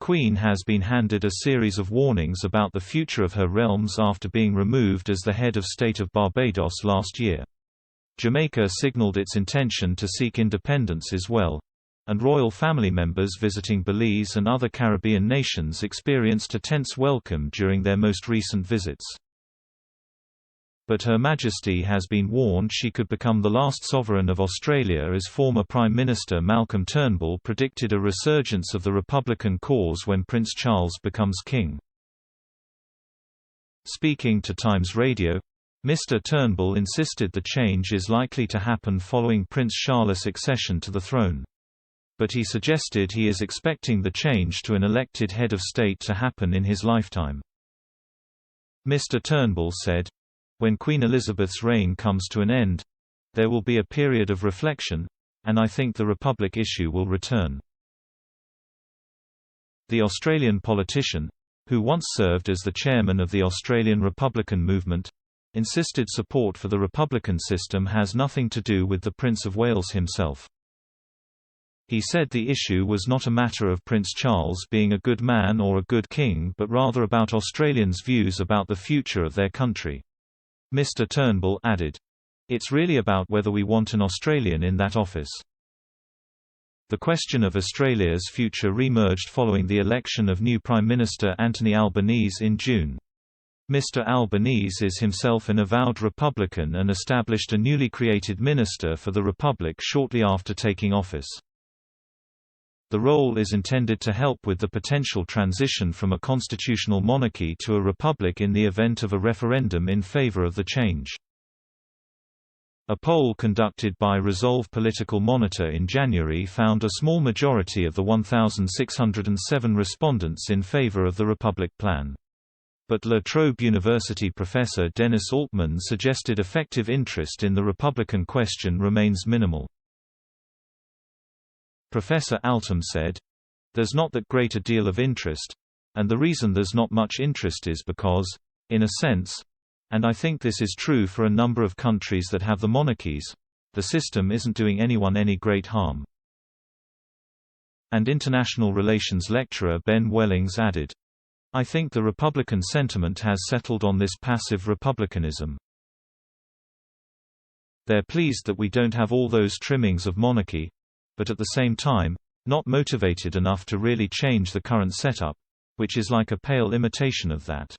Queen has been handed a series of warnings about the future of her realms after being removed as the head of state of Barbados last year. Jamaica signalled its intention to seek independence as well, and royal family members visiting Belize and other Caribbean nations experienced a tense welcome during their most recent visits. But Her Majesty has been warned she could become the last sovereign of Australia, as former Prime Minister Malcolm Turnbull predicted a resurgence of the Republican cause when Prince Charles becomes king. Speaking to Times Radio, Mr. Turnbull insisted the change is likely to happen following Prince Charles' accession to the throne. But he suggested he is expecting the change to an elected head of state to happen in his lifetime. Mr. Turnbull said, "When Queen Elizabeth's reign comes to an end, there will be a period of reflection, and I think the Republic issue will return." The Australian politician, who once served as the chairman of the Australian Republican movement, insisted support for the Republican system has nothing to do with the Prince of Wales himself. He said the issue was not a matter of Prince Charles being a good man or a good king, but rather about Australians' views about the future of their country. Mr. Turnbull added, "It's really about whether we want an Australian in that office." The question of Australia's future re-emerged following the election of new Prime Minister Anthony Albanese in June. Mr. Albanese is himself an avowed Republican and established a newly created Minister for the Republic shortly after taking office. The role is intended to help with the potential transition from a constitutional monarchy to a republic in the event of a referendum in favor of the change. A poll conducted by Resolve Political Monitor in January found a small majority of the 1,607 respondents in favor of the Republic plan. But La Trobe University professor Dennis Altman suggested effective interest in the Republican question remains minimal. Professor Altum said, "There's not that great a deal of interest, and the reason there's not much interest is because, in a sense, and I think this is true for a number of countries that have the monarchies, the system isn't doing anyone any great harm." And international relations lecturer Ben Wellings added, "I think the Republican sentiment has settled on this passive republicanism. They're pleased that we don't have all those trimmings of monarchy, but at the same time, not motivated enough to really change the current setup, which is like a pale imitation of that."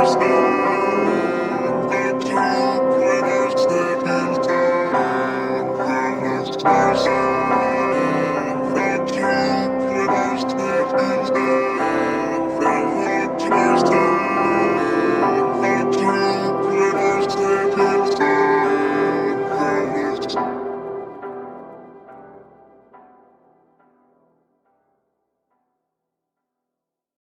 Step